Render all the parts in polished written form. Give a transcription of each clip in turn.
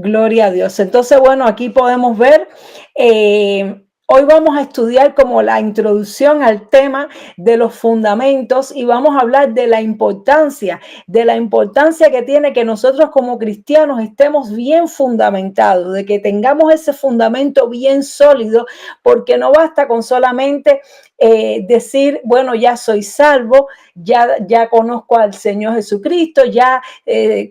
Gloria a Dios. Entonces, bueno, aquí podemos ver, hoy vamos a estudiar como la introducción al tema de los fundamentos y vamos a hablar de la importancia que tiene que nosotros como cristianos estemos bien fundamentados, de que tengamos ese fundamento bien sólido, porque no basta con solamente decir, bueno, ya soy salvo, ya conozco al Señor Jesucristo, ya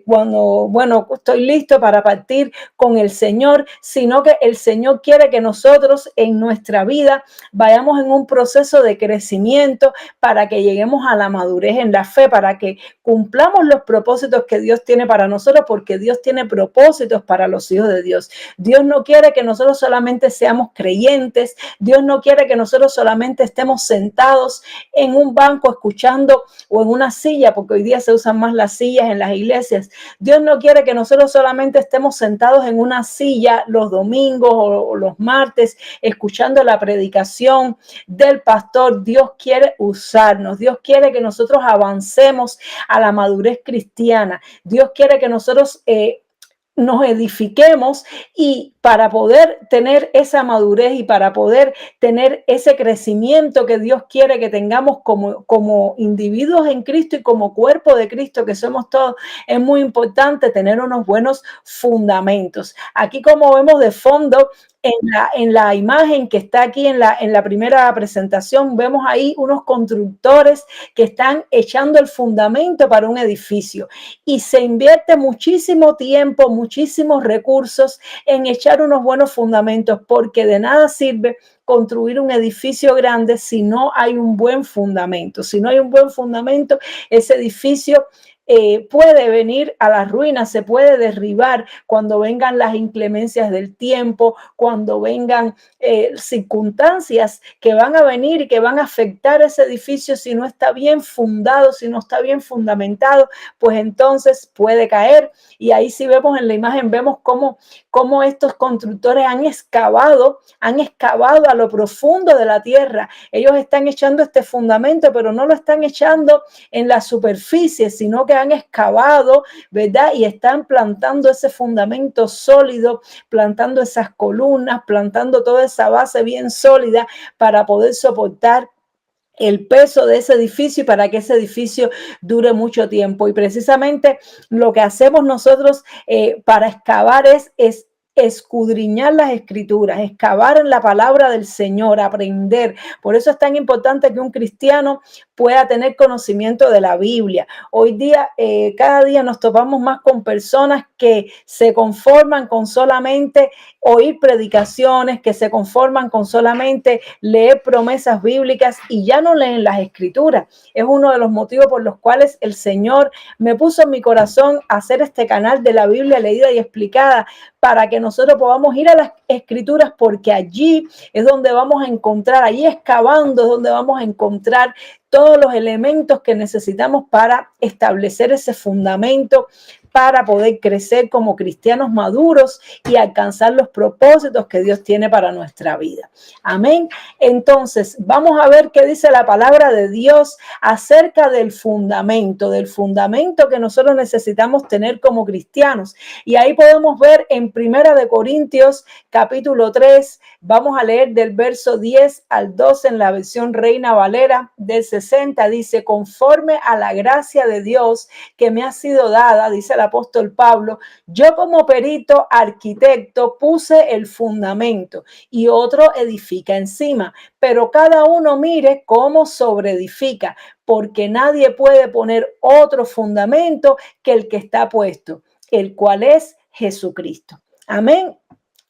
bueno, estoy listo para partir con el Señor, sino que el Señor quiere que nosotros en nuestra vida vayamos en un proceso de crecimiento para que lleguemos a la madurez en la fe, para que cumplamos los propósitos que Dios tiene para nosotros, porque Dios tiene propósitos para los hijos de Dios. Dios no quiere que nosotros solamente seamos creyentes, Dios no quiere que nosotros solamente estemos sentados en un banco escuchando o en una silla, porque hoy día se usan más las sillas en las iglesias. Dios no quiere que nosotros solamente estemos sentados en una silla los domingos o los martes escuchando la predicación del pastor. Dios quiere usarnos. Dios quiere que nosotros avancemos a la madurez cristiana. Dios quiere que nosotros nos edifiquemos, y para poder tener esa madurez y para poder tener ese crecimiento que Dios quiere que tengamos como individuos en Cristo y como cuerpo de Cristo que somos todos, es muy importante tener unos buenos fundamentos. Aquí, como vemos de fondo, en la imagen que está aquí en la primera presentación, vemos ahí unos constructores que están echando el fundamento para un edificio, y se invierte muchísimo tiempo, muchísimos recursos en echar unos buenos fundamentos, porque de nada sirve construir un edificio grande si no hay un buen fundamento. Si no hay un buen fundamento, ese edificio puede venir a la ruina, se puede derribar cuando vengan las inclemencias del tiempo, cuando vengan circunstancias que van a venir y que van a afectar ese edificio. Si no está bien fundado, si no está bien fundamentado, pues entonces puede caer. Y ahí, si vemos en la imagen, vemos cómo estos constructores han excavado a lo profundo de la tierra. Ellos están echando este fundamento, pero no lo están echando en la superficie, sino que han excavado, ¿verdad? Y están plantando ese fundamento sólido, plantando esas columnas, plantando toda esa base bien sólida para poder soportar el peso de ese edificio y para que ese edificio dure mucho tiempo. Y precisamente lo que hacemos nosotros para excavar es escudriñar las escrituras, excavar en la palabra del Señor, aprender. Por eso es tan importante que un cristiano pueda tener conocimiento de la Biblia. Hoy día, cada día nos topamos más con personas que se conforman con solamente oír predicaciones, que se conforman con solamente leer promesas bíblicas y ya no leen las escrituras. Es uno de los motivos por los cuales el Señor me puso en mi corazón hacer este canal de la Biblia leída y explicada, para que nosotros podamos ir a las escrituras, porque allí es donde vamos a encontrar, allí excavando es donde vamos a encontrar todos los elementos que necesitamos para establecer ese fundamento, para poder crecer como cristianos maduros y alcanzar los propósitos que Dios tiene para nuestra vida. Amén. Entonces, vamos a ver qué dice la palabra de Dios acerca del fundamento que nosotros necesitamos tener como cristianos. Y ahí podemos ver en Primera de Corintios, capítulo 3, vamos a leer del verso 10 al 12 en la versión Reina Valera del 60, dice: conforme a la gracia de Dios que me ha sido dada, dice el apóstol Pablo, yo como perito arquitecto puse el fundamento y otro edifica encima, pero cada uno mire cómo sobreedifica, porque nadie puede poner otro fundamento que el que está puesto, el cual es Jesucristo. Amén.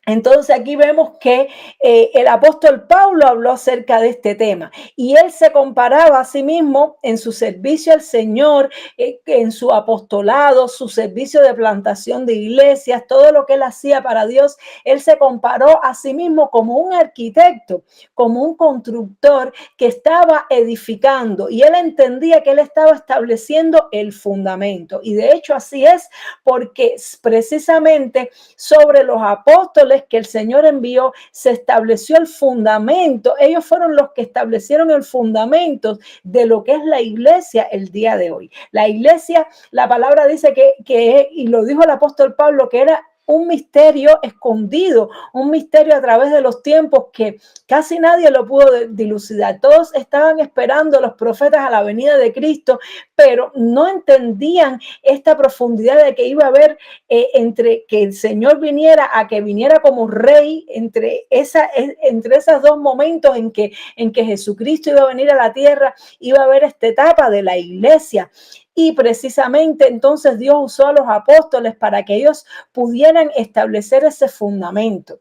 Entonces aquí vemos que el apóstol Pablo habló acerca de este tema, y él se comparaba a sí mismo en su servicio al Señor, en su apostolado, su servicio de plantación de iglesias, todo lo que él hacía para Dios. Él se comparó a sí mismo como un arquitecto, como un constructor que estaba edificando, y él entendía que él estaba estableciendo el fundamento. Y de hecho así es, porque precisamente sobre los apóstoles que el Señor envió se estableció el fundamento. Ellos fueron los que establecieron el fundamento de lo que es la iglesia el día de hoy. La iglesia, la palabra dice que y lo dijo el apóstol Pablo, que era un misterio escondido, un misterio a través de los tiempos que casi nadie lo pudo dilucidar. Todos estaban esperando los profetas a la venida de Cristo, pero no entendían esta profundidad de que iba a haber entre que el Señor viniera a que viniera como rey, entre esos dos momentos en que Jesucristo iba a venir a la tierra, iba a haber esta etapa de la iglesia. Y precisamente entonces Dios usó a los apóstoles para que ellos pudieran establecer ese fundamento.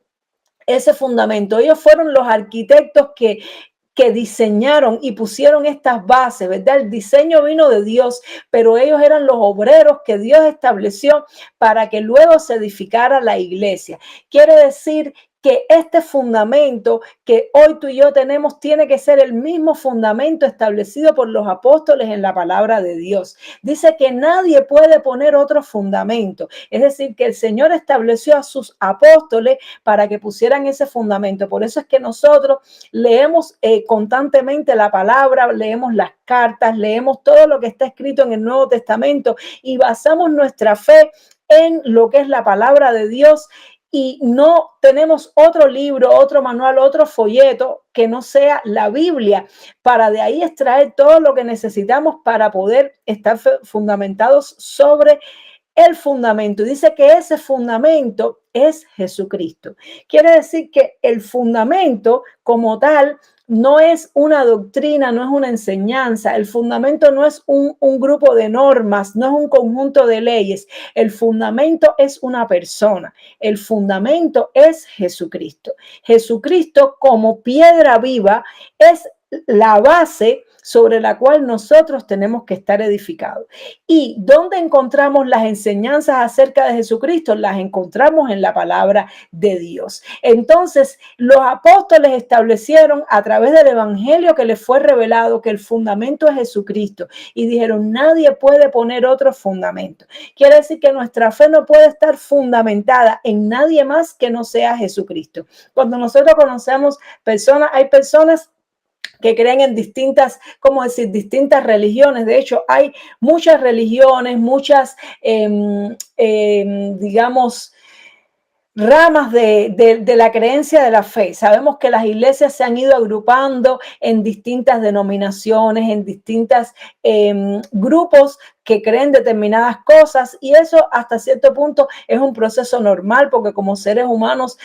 Ese fundamento. Ellos fueron los arquitectos que diseñaron y pusieron estas bases, ¿verdad? El diseño vino de Dios, pero ellos eran los obreros que Dios estableció para que luego se edificara la iglesia. Quiere decir que este fundamento que hoy tú y yo tenemos tiene que ser el mismo fundamento establecido por los apóstoles en la palabra de Dios. Dice que nadie puede poner otro fundamento. Es decir, que el Señor estableció a sus apóstoles para que pusieran ese fundamento. Por eso es que nosotros leemos constantemente la palabra, leemos las cartas, leemos todo lo que está escrito en el Nuevo Testamento y basamos nuestra fe en lo que es la palabra de Dios. Y no tenemos otro libro, otro manual, otro folleto que no sea la Biblia para de ahí extraer todo lo que necesitamos para poder estar fundamentados sobre el fundamento. Y dice que ese fundamento es Jesucristo. Quiere decir que el fundamento como tal no es una doctrina, no es una enseñanza. El fundamento no es un grupo de normas, no es un conjunto de leyes. El fundamento es una persona. El fundamento es Jesucristo. Jesucristo como piedra viva es la base sobre la cual nosotros tenemos que estar edificados. ¿Y dónde encontramos las enseñanzas acerca de Jesucristo? Las encontramos en la palabra de Dios. Entonces, los apóstoles establecieron a través del evangelio que les fue revelado que el fundamento es Jesucristo y dijeron, nadie puede poner otro fundamento. Quiere decir que nuestra fe no puede estar fundamentada en nadie más que no sea Jesucristo. Cuando nosotros conocemos personas, hay personas que creen en distintas, ¿cómo decir? Distintas religiones. De hecho, hay muchas religiones, muchas, digamos, ramas de la creencia de la fe. Sabemos que las iglesias se han ido agrupando en distintas denominaciones, en distintos grupos que creen determinadas cosas y eso hasta cierto punto es un proceso normal porque como seres humanos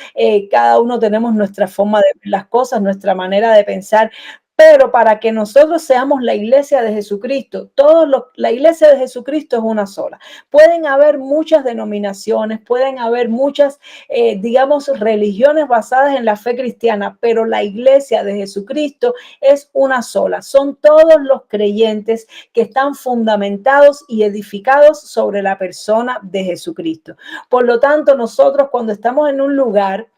cada uno tenemos nuestra forma de ver las cosas, nuestra manera de pensar. Pero para que nosotros seamos la iglesia de Jesucristo, la iglesia de Jesucristo es una sola. Pueden haber muchas denominaciones, pueden haber muchas, digamos, religiones basadas en la fe cristiana, pero la iglesia de Jesucristo es una sola. Son todos los creyentes que están fundamentados y edificados sobre la persona de Jesucristo. Por lo tanto, nosotros cuando estamos en un lugar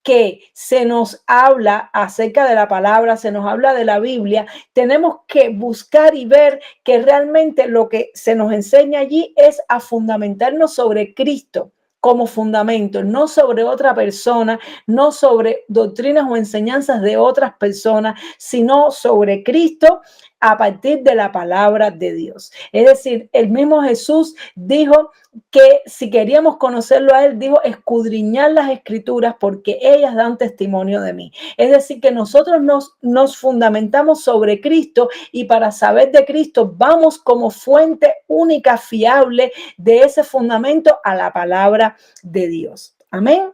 que se nos habla acerca de la palabra, se nos habla de la Biblia, tenemos que buscar y ver que realmente lo que se nos enseña allí es a fundamentarnos sobre Cristo como fundamento, no sobre otra persona, no sobre doctrinas o enseñanzas de otras personas, sino sobre Cristo a partir de la palabra de Dios. Es decir, el mismo Jesús dijo que si queríamos conocerlo a él, dijo escudriñar las escrituras porque ellas dan testimonio de mí. Es decir, que nosotros nos fundamentamos sobre Cristo y para saber de Cristo vamos como fuente única, fiable de ese fundamento a la palabra de Dios. Amén.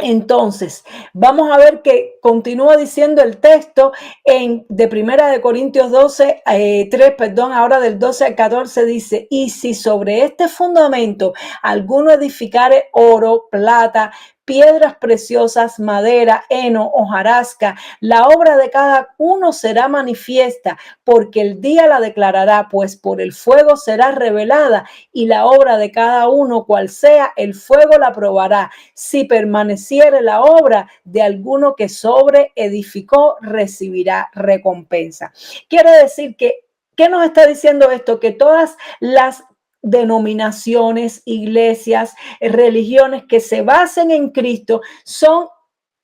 Entonces, vamos a ver que continúa diciendo el texto de Primera de Corintios 12, 3, perdón, ahora del 12 al 14 dice, y si sobre este fundamento alguno edificare oro, plata, piedras preciosas, madera, heno, hojarasca, la obra de cada uno será manifiesta, porque el día la declarará, pues por el fuego será revelada, y la obra de cada uno, cual sea, el fuego la probará. Si permaneciere la obra de alguno que sobre edificó, recibirá recompensa. Quiere decir que, ¿qué nos está diciendo esto? Que todas las denominaciones, iglesias, religiones que se basen en Cristo son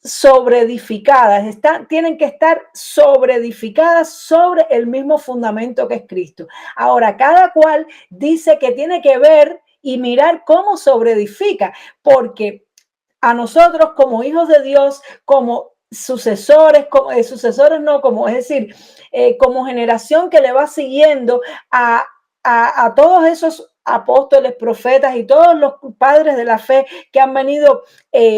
sobreedificadas, tienen que estar sobreedificadas sobre el mismo fundamento que es Cristo. Ahora, cada cual dice que tiene que ver y mirar cómo sobreedifica, porque a nosotros como hijos de Dios, como sucesores, sucesores no, como es decir, como generación que le va siguiendo a todos esos apóstoles, profetas y todos los padres de la fe que han venido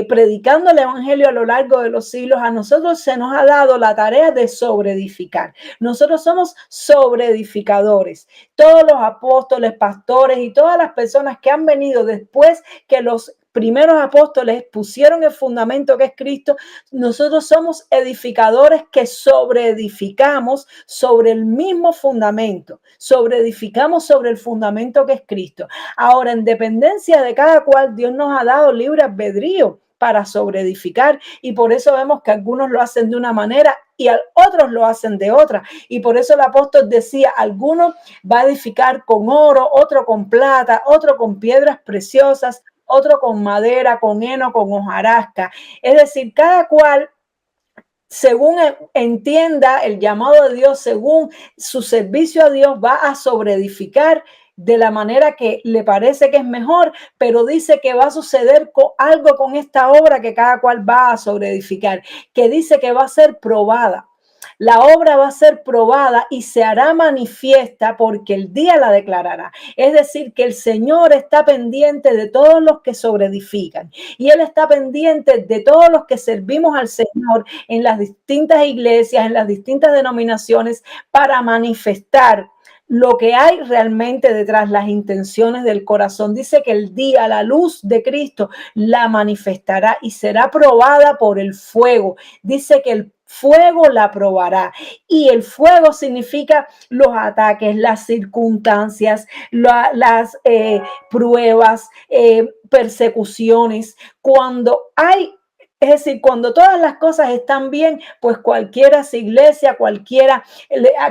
predicando el evangelio a lo largo de los siglos, a nosotros se nos ha dado la tarea de sobreedificar. Nosotros somos sobreedificadores. Todos los apóstoles, pastores y todas las personas que han venido después que los primeros apóstoles pusieron el fundamento que es Cristo, nosotros somos edificadores que sobreedificamos sobre el mismo fundamento, sobreedificamos sobre el fundamento que es Cristo. Ahora, en dependencia de cada cual, Dios nos ha dado libre albedrío para sobreedificar, y por eso vemos que algunos lo hacen de una manera y otros lo hacen de otra, y por eso el apóstol decía, algunos va a edificar con oro, otro con plata, otro con piedras preciosas, otro con madera, con heno, con hojarasca. Es decir, cada cual, según entienda el llamado de Dios, según su servicio a Dios, va a sobreedificar de la manera que le parece que es mejor, pero dice que va a suceder algo con esta obra que cada cual va a sobreedificar, que dice que va a ser probada. La obra va a ser probada y se hará manifiesta porque el día la declarará. Es decir, que el Señor está pendiente de todos los que sobreedifican y Él está pendiente de todos los que servimos al Señor en las distintas iglesias, en las distintas denominaciones, para manifestar lo que hay realmente detrás, las intenciones del corazón. Dice que el día, la luz de Cristo la manifestará y será probada por el fuego. Dice que el fuego la probará, y el fuego significa los ataques, las circunstancias, las pruebas, persecuciones. Cuando hay, es decir, cuando todas las cosas están bien, pues cualquiera se iglesia, cualquiera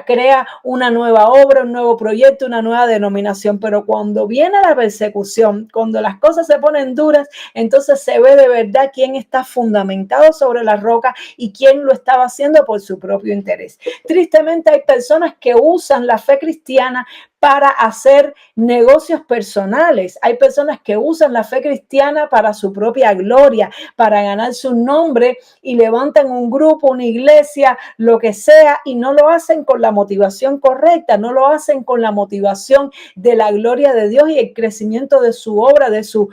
crea una nueva obra, un nuevo proyecto, una nueva denominación. Pero cuando viene la persecución, cuando las cosas se ponen duras, entonces se ve de verdad quién está fundamentado sobre la roca y quién lo estaba haciendo por su propio interés. Tristemente hay personas que usan la fe cristiana para hacer negocios personales. Hay personas que usan la fe cristiana para su propia gloria, para ganar su nombre, y levantan un grupo, una iglesia, lo que sea, y no lo hacen con la motivación correcta, no lo hacen con la motivación de la gloria de Dios y el crecimiento de su obra, de su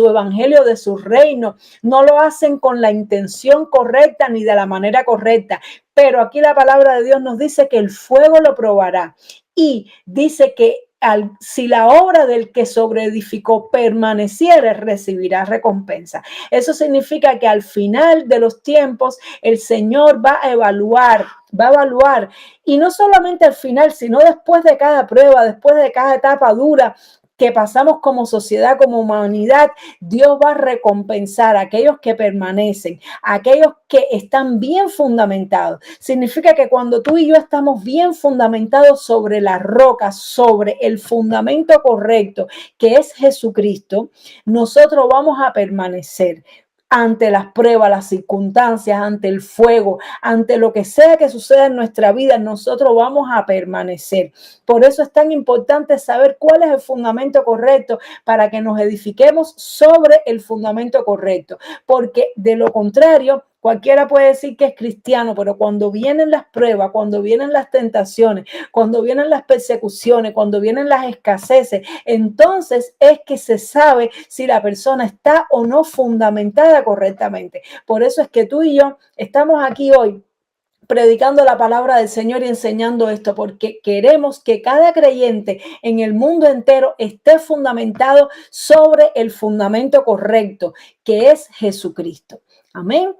evangelio, de su reino. No lo hacen con la intención correcta ni de la manera correcta. Pero aquí la palabra de Dios nos dice que el fuego lo probará. Y dice que si la obra del que sobreedificó permaneciere, recibirá recompensa. Eso significa que al final de los tiempos el Señor va a evaluar, y no solamente al final, sino después de cada prueba, después de cada etapa dura que pasamos como sociedad, como humanidad. Dios va a recompensar a aquellos que permanecen, a aquellos que están bien fundamentados. Significa que cuando tú y yo estamos bien fundamentados sobre la roca, sobre el fundamento correcto, que es Jesucristo, nosotros vamos a permanecer ante las pruebas, las circunstancias, ante el fuego, ante lo que sea que suceda en nuestra vida. Nosotros vamos a permanecer. Por eso es tan importante saber cuál es el fundamento correcto, para que nos edifiquemos sobre el fundamento correcto, porque de lo contrario, cualquiera puede decir que es cristiano, pero cuando vienen las pruebas, cuando vienen las tentaciones, cuando vienen las persecuciones, cuando vienen las escaseces, entonces es que se sabe si la persona está o no fundamentada correctamente. Por eso es que tú y yo estamos aquí hoy predicando la palabra del Señor y enseñando esto, porque queremos que cada creyente en el mundo entero esté fundamentado sobre el fundamento correcto, que es Jesucristo. Amén.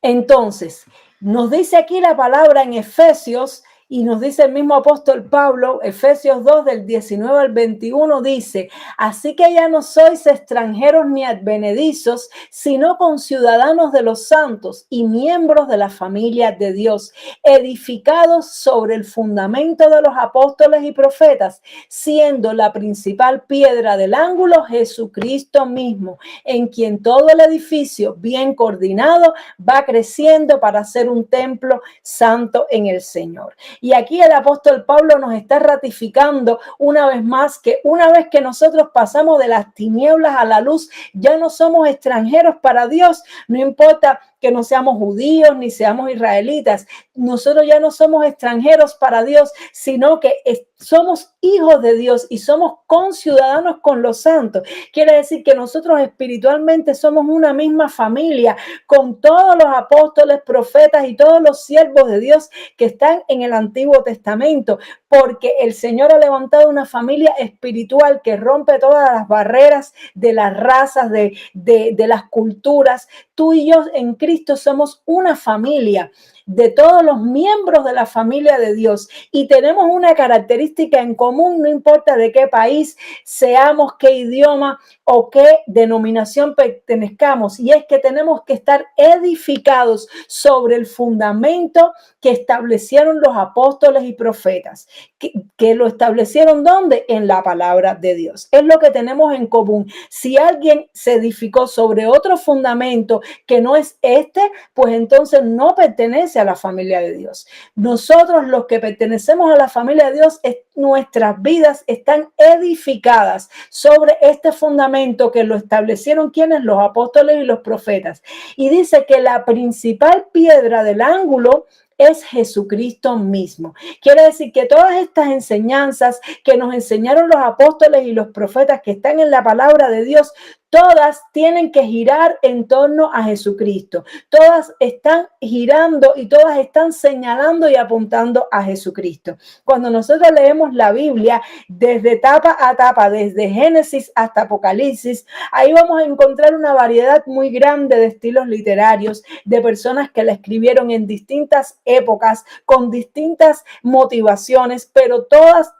Entonces, nos dice aquí la palabra en Efesios, y nos dice el mismo apóstol Pablo, Efesios 2 del 19 al 21, dice: así que ya no sois extranjeros ni advenedizos, sino conciudadanos de los santos y miembros de la familia de Dios, edificados sobre el fundamento de los apóstoles y profetas, siendo la principal piedra del ángulo Jesucristo mismo, en quien todo el edificio bien coordinado va creciendo para ser un templo santo en el Señor. Y aquí el apóstol Pablo nos está ratificando una vez más que una vez que nosotros pasamos de las tinieblas a la luz, ya no somos extranjeros para Dios, no importa que no seamos judíos ni seamos israelitas, nosotros ya no somos extranjeros para Dios, sino que somos hijos de Dios y somos conciudadanos con los santos. Quiere decir que nosotros espiritualmente somos una misma familia con todos los apóstoles, profetas y todos los siervos de Dios que están en el Antiguo Testamento, porque el Señor ha levantado una familia espiritual que rompe todas las barreras de las razas, de las culturas. Tú y yo en Cristo somos una familia de todos los miembros de la familia de Dios y tenemos una característica en común, no importa de qué país seamos, qué idioma o qué denominación pertenezcamos, y es que tenemos que estar edificados sobre el fundamento que establecieron los apóstoles y profetas, que lo establecieron ¿dónde? En la palabra de Dios. Es lo que tenemos en común. Si alguien se edificó sobre otro fundamento que no es este, pues entonces no pertenece a la familia de Dios. Nosotros los que pertenecemos a la familia de Dios, nuestras vidas están edificadas sobre este fundamento que lo establecieron quienes, los apóstoles y los profetas. Y dice que la principal piedra del ángulo es Jesucristo mismo. Quiere decir que todas estas enseñanzas que nos enseñaron los apóstoles y los profetas que están en la palabra de Dios, todas tienen que girar en torno a Jesucristo. Todas están girando y todas están señalando y apuntando a Jesucristo. Cuando nosotros leemos la Biblia desde tapa a tapa, desde Génesis hasta Apocalipsis, ahí vamos a encontrar una variedad muy grande de estilos literarios, de personas que la escribieron en distintas épocas, con distintas motivaciones, pero todas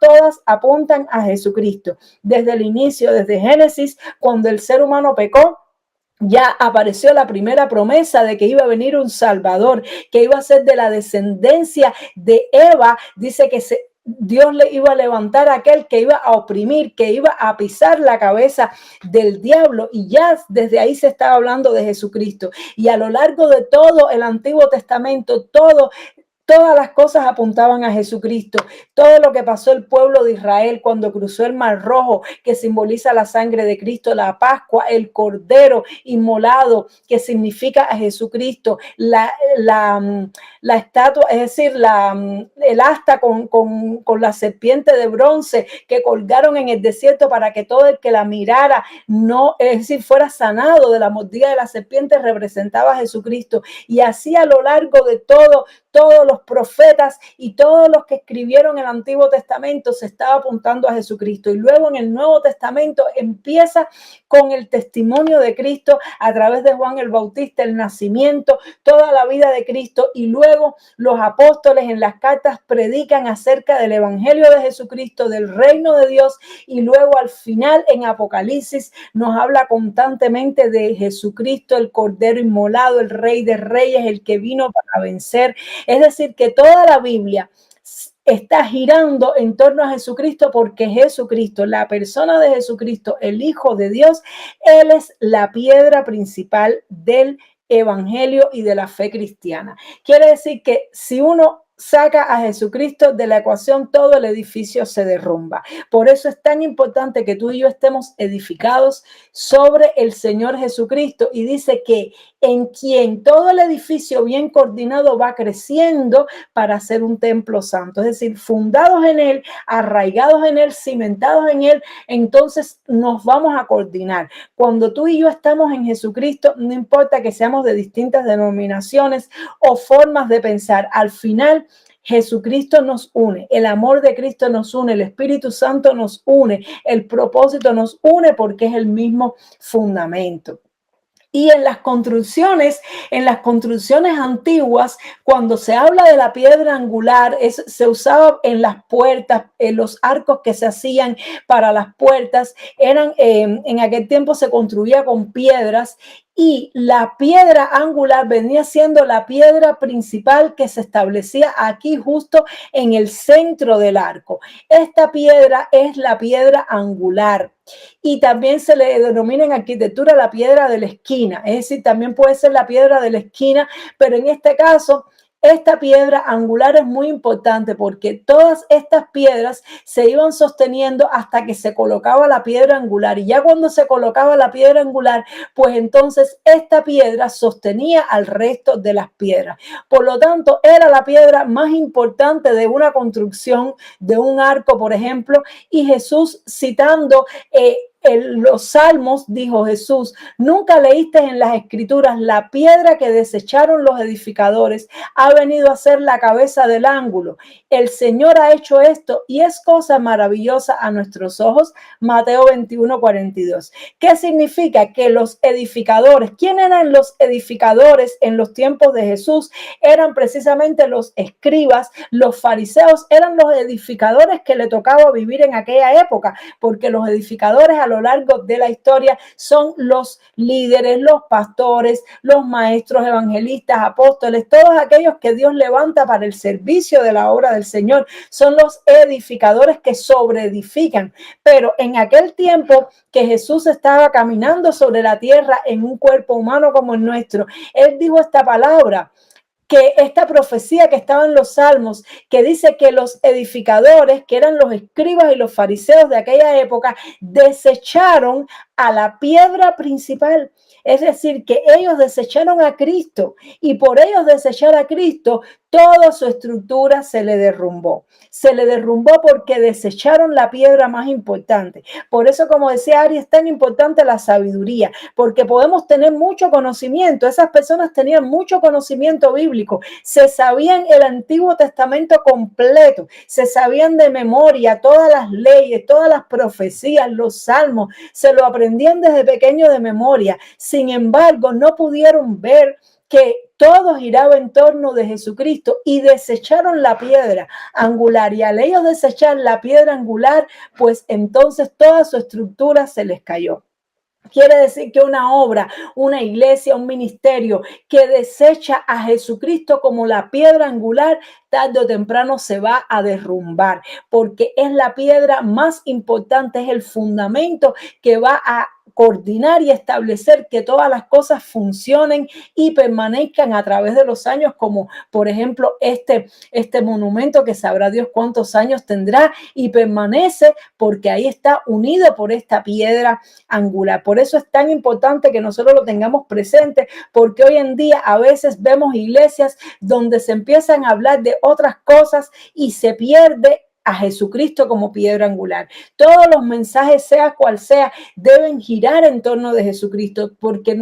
apuntan a Jesucristo. Desde el inicio, desde Génesis, cuando el ser humano pecó, ya apareció la primera promesa de que iba a venir un Salvador, que iba a ser de la descendencia de Eva. Dice que Dios le iba a levantar a aquel que iba a oprimir, que iba a pisar la cabeza del diablo, y ya desde ahí se estaba hablando de Jesucristo. Y a lo largo de todo el Antiguo Testamento, todas las cosas apuntaban a Jesucristo. Todo lo que pasó el pueblo de Israel cuando cruzó el Mar Rojo, que simboliza la sangre de Cristo, la Pascua, el Cordero inmolado, que significa a Jesucristo, la estatua, es decir, el asta con la serpiente de bronce que colgaron en el desierto para que todo el que la mirara, no, es decir, fuera sanado de la mordida de la serpiente, representaba a Jesucristo. Y así a lo largo de todos los profetas y todos los que escribieron el Antiguo Testamento se estaba apuntando a Jesucristo. Y luego en el Nuevo Testamento empieza con el testimonio de Cristo a través de Juan el Bautista, el nacimiento, toda la vida de Cristo, y luego los apóstoles en las cartas predican acerca del evangelio de Jesucristo, del reino de Dios, y luego al final en Apocalipsis nos habla constantemente de Jesucristo, el Cordero inmolado, el Rey de Reyes, el que vino para vencer. Es decir, que toda la Biblia está girando en torno a Jesucristo, porque Jesucristo, la persona de Jesucristo, el Hijo de Dios, Él es la piedra principal del evangelio y de la fe cristiana. Quiere decir que si uno saca a Jesucristo de la ecuación, todo el edificio se derrumba. Por eso es tan importante que tú y yo estemos edificados sobre el Señor Jesucristo, y dice que en quien todo el edificio bien coordinado va creciendo para ser un templo santo, es decir, fundados en Él, arraigados en Él, cimentados en Él, entonces nos vamos a coordinar. Cuando tú y yo estamos en Jesucristo, no importa que seamos de distintas denominaciones o formas de pensar, al final Jesucristo nos une, el amor de Cristo nos une, el Espíritu Santo nos une, el propósito nos une, porque es el mismo fundamento. Y en las construcciones antiguas, cuando se habla de la piedra angular, se usaba en las puertas, en los arcos que se hacían para las puertas, en aquel tiempo se construía con piedras, y la piedra angular venía siendo la piedra principal que se establecía aquí justo en el centro del arco. Esta piedra es la piedra angular. Y también se le denomina en arquitectura la piedra de la esquina, es decir, también puede ser la piedra de la esquina, pero en este caso Esta piedra angular es muy importante porque todas estas piedras se iban sosteniendo hasta que se colocaba la piedra angular, y ya cuando se colocaba la piedra angular, pues entonces esta piedra sostenía al resto de las piedras. Por lo tanto, era la piedra más importante de una construcción, de un arco, por ejemplo, y Jesús, citando en los salmos, dijo Jesús: nunca leíste en las escrituras, la piedra que desecharon los edificadores ha venido a ser la cabeza del ángulo. El Señor ha hecho esto y es cosa maravillosa a nuestros ojos. Mateo 21:42. ¿Qué significa? Que los edificadores, ¿quién eran los edificadores en los tiempos de Jesús? Eran precisamente los escribas, los fariseos, eran los edificadores que le tocaba vivir en aquella época, porque los edificadores a lo largo de la historia son los líderes, los pastores, los maestros, evangelistas, apóstoles, todos aquellos que Dios levanta para el servicio de la obra del Señor. Son los edificadores que sobreedifican. Pero en aquel tiempo que Jesús estaba caminando sobre la tierra en un cuerpo humano como el nuestro, Él dijo esta palabra, que esta profecía que estaba en los salmos, que dice que los edificadores, que eran los escribas y los fariseos de aquella época, desecharon a la piedra principal. Es decir, que ellos desecharon a Cristo, y por ellos desechar a Cristo, toda su estructura se le derrumbó. Se le derrumbó porque desecharon la piedra más importante. Por eso, como decía Ari, es tan importante la sabiduría, porque podemos tener mucho conocimiento. Esas personas tenían mucho conocimiento bíblico, se sabían el Antiguo Testamento completo, se sabían de memoria todas las leyes, todas las profecías, los salmos, se lo aprendían desde pequeño de memoria. Sin embargo, no pudieron ver que todo giraba en torno de Jesucristo y desecharon la piedra angular. Y al ellos desechar la piedra angular, pues entonces toda su estructura se les cayó. Quiere decir que una obra, una iglesia, un ministerio que desecha a Jesucristo como la piedra angular, tarde o temprano se va a derrumbar, porque es la piedra más importante, es el fundamento que va a coordinar y establecer que todas las cosas funcionen y permanezcan a través de los años, como por ejemplo este monumento que sabrá Dios cuántos años tendrá y permanece porque ahí está unido por esta piedra angular. Por eso es tan importante que nosotros lo tengamos presente, porque hoy en día a veces vemos iglesias donde se empiezan a hablar de otras cosas y se pierde a Jesucristo como piedra angular. Todos los mensajes, sea cual sea, deben girar en torno de Jesucristo, porque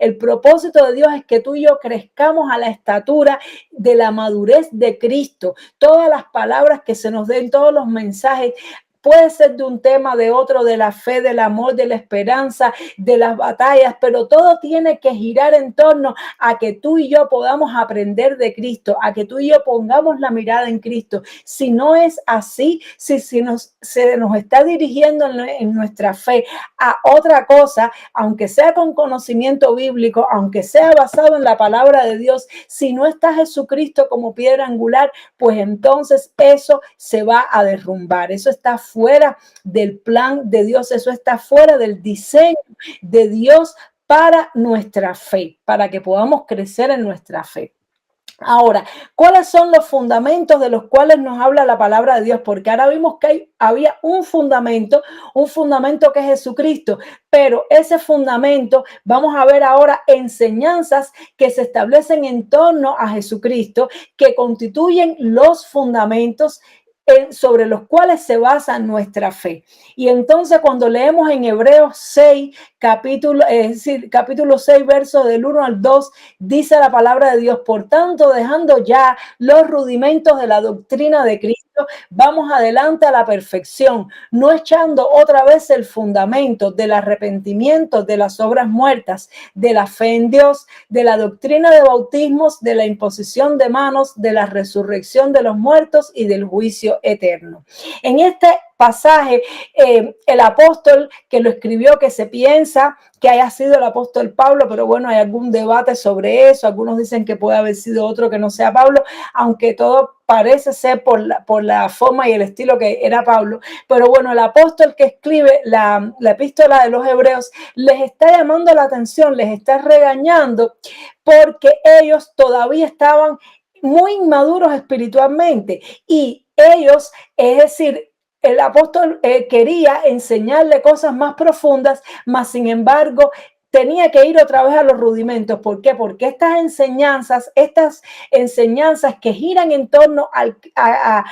el propósito de Dios es que tú y yo crezcamos a la estatura de la madurez de Cristo. Todas las palabras que se nos den, todos los mensajes, puede ser de un tema, de otro, de la fe, del amor, de la esperanza, de las batallas, pero todo tiene que girar en torno a que tú y yo podamos aprender de Cristo, a que tú y yo pongamos la mirada en Cristo. Si no es así, si se nos está dirigiendo en nuestra fe a otra cosa, aunque sea con conocimiento bíblico, aunque sea basado en la palabra de Dios, si no está Jesucristo como piedra angular, pues entonces eso se va a derrumbar. Eso está fuera del plan de Dios, eso está fuera del diseño de Dios para nuestra fe, para que podamos crecer en nuestra fe. Ahora, ¿cuáles son los fundamentos de los cuales nos habla la palabra de Dios? Porque ahora vimos que había un fundamento que es Jesucristo, pero ese fundamento, vamos a ver ahora enseñanzas que se establecen en torno a Jesucristo, que constituyen los fundamentos sobre los cuales se basa nuestra fe. Y entonces cuando leemos en Hebreos 6, capítulo 6, versos del 1 al 2, dice la palabra de Dios: por tanto, dejando ya los rudimentos de la doctrina de Cristo, vamos adelante a la perfección, no echando otra vez el fundamento del arrepentimiento de las obras muertas, de la fe en Dios, de la doctrina de bautismos, de la imposición de manos, de la resurrección de los muertos y del juicio eterno. En este pasaje, el apóstol que lo escribió, que se piensa que haya sido el apóstol Pablo, pero bueno, hay algún debate sobre eso. Algunos dicen que puede haber sido otro que no sea Pablo, aunque todo parece ser por la forma y el estilo que era Pablo. Pero bueno, el apóstol que escribe la epístola de los Hebreos les está llamando la atención, les está regañando, porque ellos todavía estaban muy inmaduros espiritualmente, y ellos, es decir, el apóstol quería enseñarle cosas más profundas, mas sin embargo tenía que ir otra vez a los rudimentos. ¿Por qué? Porque estas enseñanzas que giran en torno a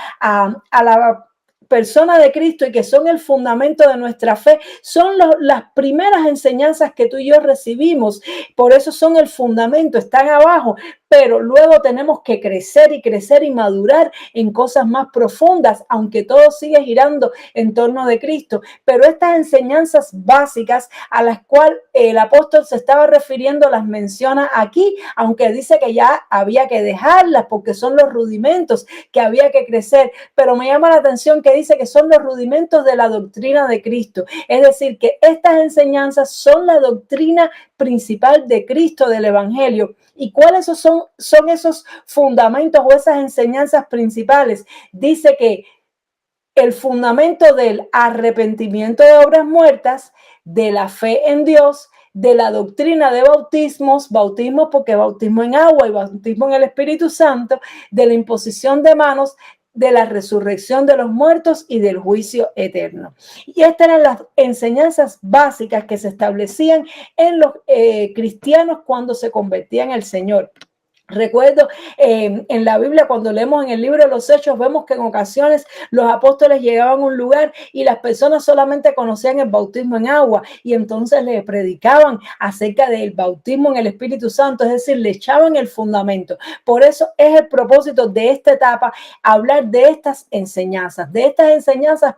la persona de Cristo y que son el fundamento de nuestra fe, son las primeras enseñanzas que tú y yo recibimos. Por eso son el fundamento, están abajo, pero luego tenemos que crecer y crecer y madurar en cosas más profundas, aunque todo sigue girando en torno de Cristo. Pero estas enseñanzas básicas a las cuales el apóstol se estaba refiriendo las menciona aquí, aunque dice que ya había que dejarlas porque son los rudimentos que había que crecer. Pero me llama la atención que dice que son los rudimentos de la doctrina de Cristo. Es decir, que estas enseñanzas son la doctrina principal de Cristo, del Evangelio. ¿Y cuáles son esos fundamentos o esas enseñanzas principales? Dice que el fundamento del arrepentimiento de obras muertas, de la fe en Dios, de la doctrina de bautismos porque bautismo en agua y bautismo en el Espíritu Santo, de la imposición de manos, de la resurrección de los muertos y del juicio eterno. Y estas eran las enseñanzas básicas que se establecían en los cristianos cuando se convertían al Señor. Recuerdo en la Biblia, cuando leemos en el libro de los Hechos, vemos que en ocasiones los apóstoles llegaban a un lugar y las personas solamente conocían el bautismo en agua, y entonces le predicaban acerca del bautismo en el Espíritu Santo, es decir, le echaban el fundamento. Por eso es el propósito de esta etapa hablar de estas enseñanzas,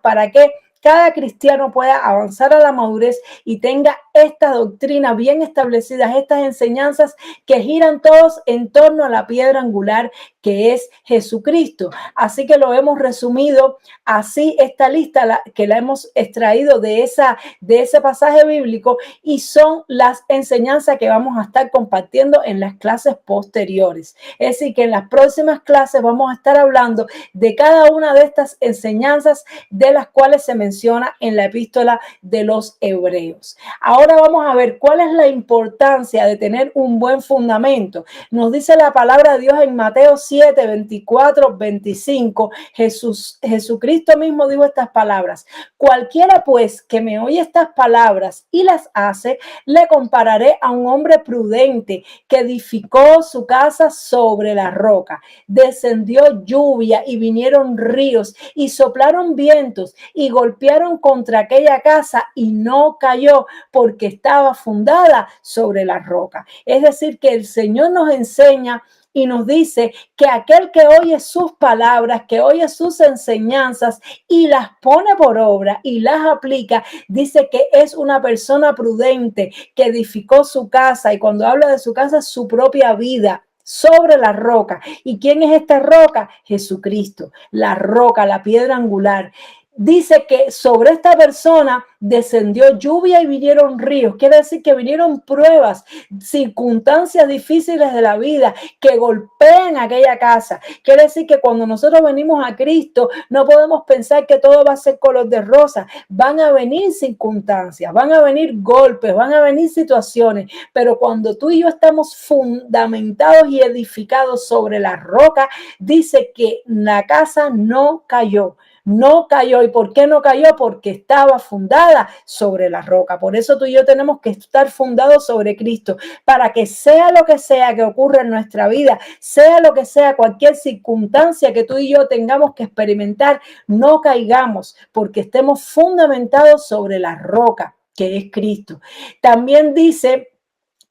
para que cada cristiano pueda avanzar a la madurez y tenga esta doctrina bien establecida, estas enseñanzas que giran todos en torno a la piedra angular que es Jesucristo. Así que lo hemos resumido así, esta lista que la hemos extraído de ese pasaje bíblico, y son las enseñanzas que vamos a estar compartiendo en las clases posteriores. Es decir, que en las próximas clases vamos a estar hablando de cada una de estas enseñanzas de las cuales se menciona en la epístola de los Hebreos. Ahora vamos a ver cuál es la importancia de tener un buen fundamento. Nos dice la palabra de Dios en Mateo 7, 24, 25. Jesucristo mismo dijo estas palabras: cualquiera pues que me oye estas palabras y las hace, le compararé a un hombre prudente que edificó su casa sobre la roca. Descendió lluvia y vinieron ríos y soplaron vientos y golpearon contra aquella casa y no cayó, porque estaba fundada sobre la roca. Es decir, que el Señor nos enseña y nos dice que aquel que oye sus palabras, que oye sus enseñanzas y las pone por obra y las aplica, dice que es una persona prudente que edificó su casa, y cuando habla de su casa, su propia vida, sobre la roca. ¿Y quién es esta roca? Jesucristo, la roca, la piedra angular. Dice que sobre esta persona descendió lluvia y vinieron ríos. Quiere decir que vinieron pruebas, circunstancias difíciles de la vida que golpean aquella casa. Quiere decir que cuando nosotros venimos a Cristo, no podemos pensar que todo va a ser color de rosa. Van a venir circunstancias, van a venir golpes, van a venir situaciones, pero cuando tú y yo estamos fundamentados y edificados sobre la roca, dice que la casa no cayó. No cayó. ¿Y por qué no cayó? Porque estaba fundada sobre la roca. Por eso tú y yo tenemos que estar fundados sobre Cristo, para que sea lo que sea que ocurra en nuestra vida, sea lo que sea, cualquier circunstancia que tú y yo tengamos que experimentar, no caigamos, porque estemos fundamentados sobre la roca que es Cristo. También dice,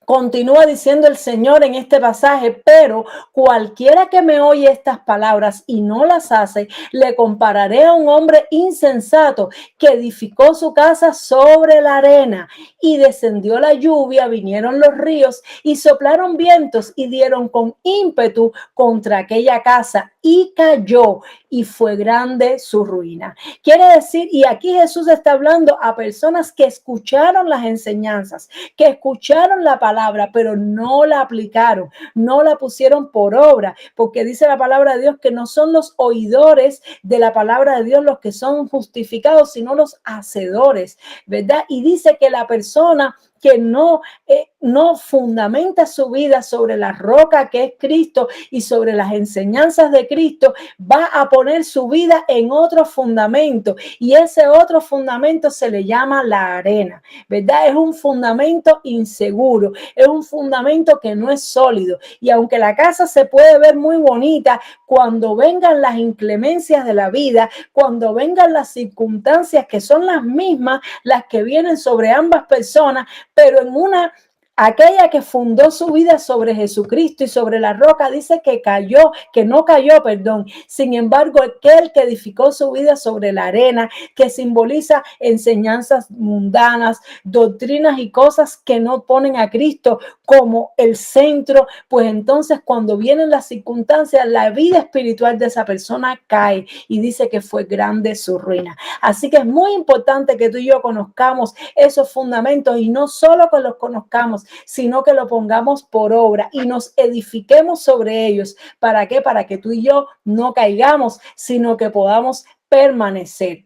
continúa diciendo el Señor en este pasaje: pero cualquiera que me oye estas palabras y no las hace, le compararé a un hombre insensato que edificó su casa sobre la arena, y descendió la lluvia, vinieron los ríos y soplaron vientos y dieron con ímpetu contra aquella casa, y cayó, y fue grande su ruina. Quiere decir, y aquí Jesús está hablando a personas que escucharon las enseñanzas, que escucharon la palabra, pero no la aplicaron, no la pusieron por obra, porque dice la palabra de Dios que no son los oidores de la palabra de Dios los que son justificados, sino los hacedores, ¿verdad? Y dice que la persona que no fundamenta su vida sobre la roca que es Cristo y sobre las enseñanzas de Cristo, va a poner su vida en otro fundamento, y ese otro fundamento se le llama la arena, ¿verdad? Es un fundamento inseguro, es un fundamento que no es sólido, y aunque la casa se puede ver muy bonita, cuando vengan las inclemencias de la vida, cuando vengan las circunstancias que son las mismas, las que vienen sobre ambas personas, pero en aquella que fundó su vida sobre Jesucristo y sobre la roca, dice que no cayó, perdón. Sin embargo, aquel que edificó su vida sobre la arena, que simboliza enseñanzas mundanas, doctrinas y cosas que no ponen a Cristo como el centro, pues entonces cuando vienen las circunstancias, la vida espiritual de esa persona cae, y dice que fue grande su ruina. Así que es muy importante que tú y yo conozcamos esos fundamentos, y no solo que los conozcamos, sino que lo pongamos por obra y nos edifiquemos sobre ellos. ¿Para qué? Para que tú y yo no caigamos, sino que podamos permanecer.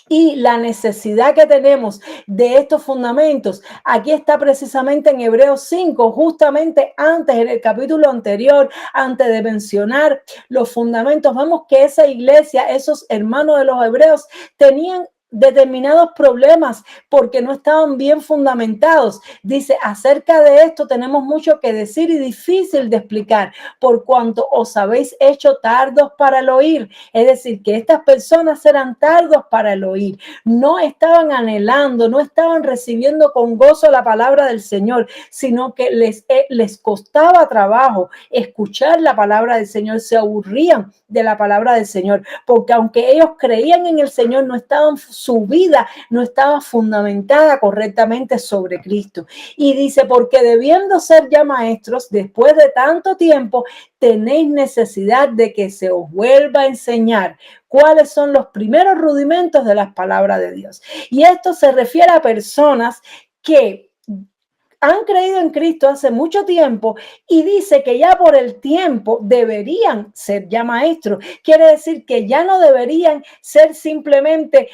Y la necesidad que tenemos de estos fundamentos, aquí está precisamente en Hebreos 5, justamente antes, en el capítulo anterior, antes de mencionar los fundamentos, vemos que esa iglesia, esos hermanos de los hebreos, tenían determinados problemas porque no estaban bien fundamentados. Dice, acerca de esto tenemos mucho que decir y difícil de explicar, por cuanto os habéis hecho tardos para el oír. Es decir, que estas personas eran tardos para el oír, no estaban anhelando, no estaban recibiendo con gozo la palabra del Señor, sino que les costaba trabajo escuchar la palabra del Señor, se aburrían de la palabra del Señor, porque aunque ellos creían en el Señor, su vida no estaba fundamentada correctamente sobre Cristo. Y dice, porque debiendo ser ya maestros, después de tanto tiempo, tenéis necesidad de que se os vuelva a enseñar cuáles son los primeros rudimentos de las palabras de Dios. Y esto se refiere a personas que han creído en Cristo hace mucho tiempo, y dice que ya por el tiempo deberían ser ya maestros. Quiere decir que ya no deberían ser simplemente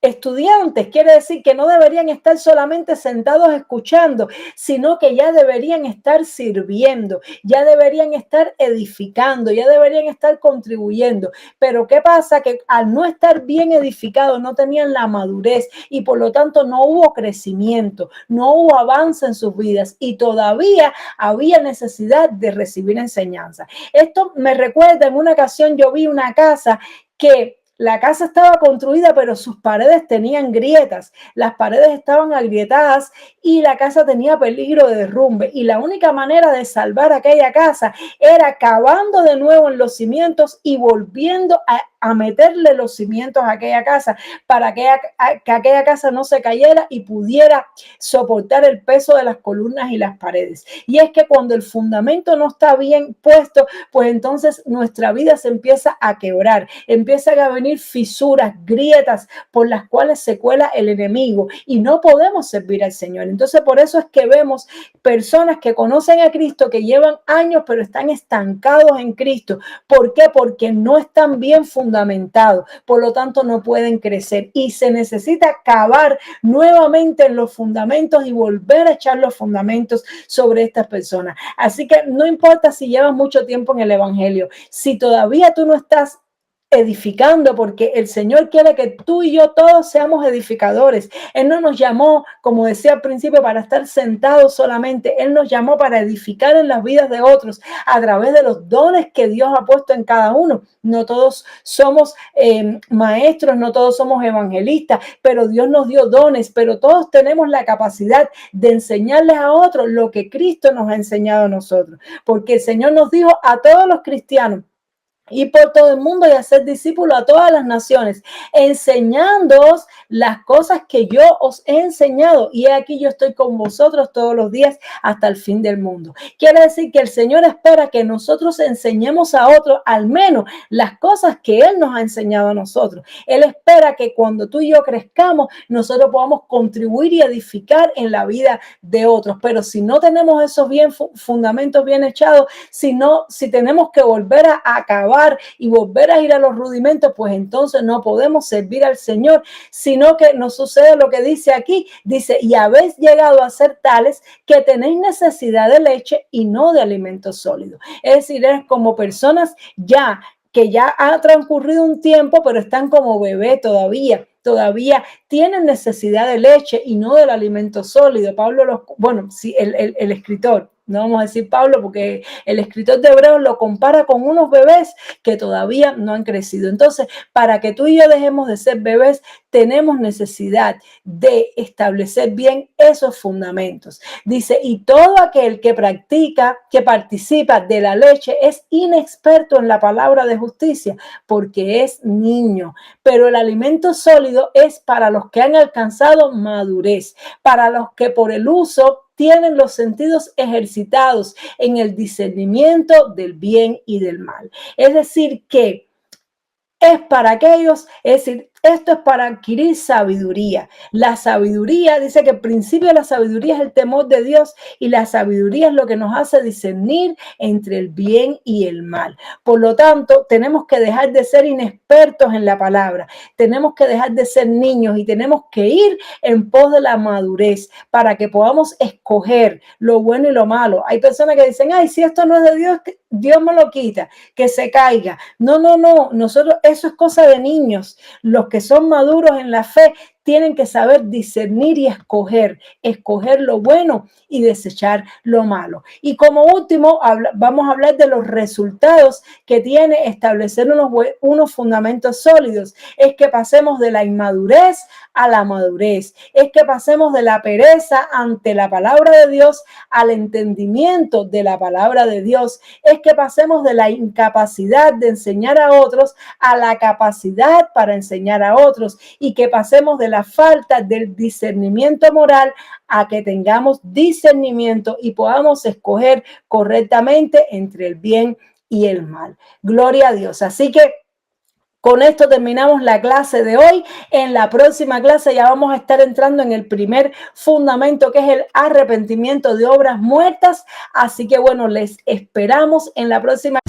estudiantes, quiere decir que no deberían estar solamente sentados escuchando, sino que ya deberían estar sirviendo, ya deberían estar edificando, ya deberían estar contribuyendo. Pero ¿qué pasa? Que al no estar bien edificados, no tenían la madurez, y por lo tanto no hubo crecimiento, no hubo avance en sus vidas, y todavía había necesidad de recibir enseñanza. Esto me recuerda, en una ocasión yo vi una casa que la casa estaba construida, pero sus paredes tenían grietas. Las paredes estaban agrietadas y la casa tenía peligro de derrumbe. Y la única manera de salvar aquella casa era cavando de nuevo en los cimientos y volviendo a meterle los cimientos a aquella casa, para que aquella casa no se cayera y pudiera soportar el peso de las columnas y las paredes. Y es que cuando el fundamento no está bien puesto, pues entonces nuestra vida se empieza a quebrar, empiezan a venir fisuras, grietas por las cuales se cuela el enemigo, y no podemos servir al Señor. Entonces por eso es que vemos personas que conocen a Cristo, que llevan años pero están estancados en Cristo. ¿Por qué? Porque no están bien fundamentados, por lo tanto no pueden crecer, y se necesita cavar nuevamente en los fundamentos y volver a echar los fundamentos sobre estas personas. Así que no importa si llevas mucho tiempo en el evangelio, si todavía tú no estás edificando, porque el Señor quiere que tú y yo todos seamos edificadores. Él no nos llamó, como decía al principio, para estar sentados solamente. Él nos llamó para edificar en las vidas de otros a través de los dones que Dios ha puesto en cada uno. No todos somos maestros, no todos somos evangelistas, pero Dios nos dio dones, pero todos tenemos la capacidad de enseñarles a otros lo que Cristo nos ha enseñado a nosotros, porque el Señor nos dijo a todos los cristianos: y por todo el mundo y hacer discípulos a todas las naciones, enseñándoos las cosas que yo os he enseñado. Y aquí yo estoy con vosotros todos los días hasta el fin del mundo. Quiere decir que el Señor espera que nosotros enseñemos a otros al menos las cosas que Él nos ha enseñado a nosotros. Él espera que cuando tú y yo crezcamos, nosotros podamos contribuir y edificar en la vida de otros. Pero si no tenemos esos fundamentos bien echados, si tenemos que volver a acabar renovar y volver a ir a los rudimentos, pues entonces no podemos servir al Señor, sino que nos sucede lo que dice aquí, dice, y habéis llegado a ser tales que tenéis necesidad de leche y no de alimento sólido. Es decir, es como personas que ya ha transcurrido un tiempo, pero están como bebé todavía tienen necesidad de leche y no del alimento sólido. Pablo, sí, el escritor, no vamos a decir Pablo porque el escritor de Hebreos lo compara con unos bebés que todavía no han crecido. Entonces, para que tú y yo dejemos de ser bebés, tenemos necesidad de establecer bien esos fundamentos. Dice, y todo aquel que participa de la leche es inexperto en la palabra de justicia porque es niño, pero el alimento sólido es para los que han alcanzado madurez, para los que por el uso tienen los sentidos ejercitados en el discernimiento del bien y del mal. Es decir, que es para aquellos, es decir, esto es para adquirir sabiduría. La sabiduría, dice que el principio de la sabiduría es el temor de Dios y la sabiduría es lo que nos hace discernir entre el bien y el mal. Por lo tanto, tenemos que dejar de ser inexpertos en la palabra, tenemos que dejar de ser niños y tenemos que ir en pos de la madurez para que podamos escoger lo bueno y lo malo. Hay personas que dicen, ay, si esto no es de Dios, Dios me lo quita, que se caiga. No, nosotros, eso es cosa de niños. Los que son maduros en la fe tienen que saber discernir y escoger lo bueno y desechar lo malo. Y como último, vamos a hablar de los resultados que tiene establecer unos fundamentos sólidos. Es que pasemos de la inmadurez a la madurez. Es que pasemos de la pereza ante la palabra de Dios al entendimiento de la palabra de Dios. Es que pasemos de la incapacidad de enseñar a otros a la capacidad para enseñar a otros y que pasemos de la falta del discernimiento moral a que tengamos discernimiento y podamos escoger correctamente entre el bien y el mal. Gloria a Dios. Así que con esto terminamos la clase de hoy. En la próxima clase ya vamos a estar entrando en el primer fundamento, que es el arrepentimiento de obras muertas. Así que bueno, les esperamos en la próxima.